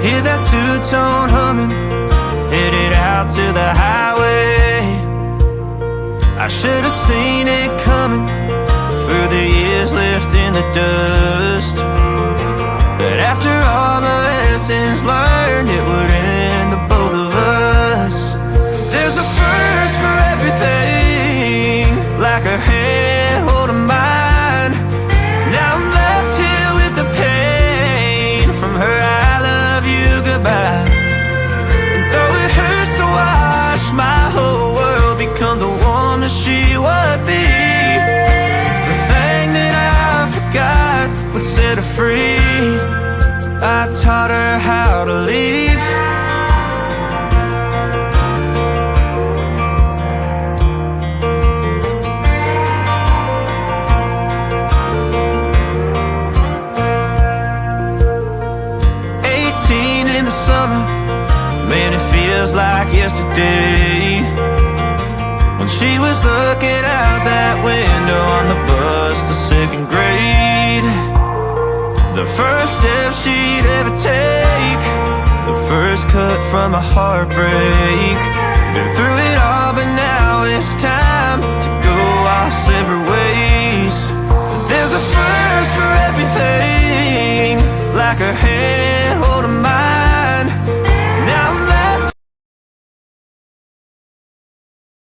Hear that two-tone humming, headed out to the highway. I should have seen it coming, through the years left in the dust. But after all the lessons learned, it would end the both of us. There's a first for everything, like her hand holding mine. Now I'm left here with the pain from her I love you goodbye. And though it hurts to watch my whole world become the woman she would be, the thing that I forgot would set her free. I taught her how to leave. In the summer, man, it feels like yesterday, when she was looking out that window on the bus to second grade. The first step she'd ever take, the first cut from a heartbreak. Been through it all, but now it's time to go our separate ways. There's a first for everything, like her hair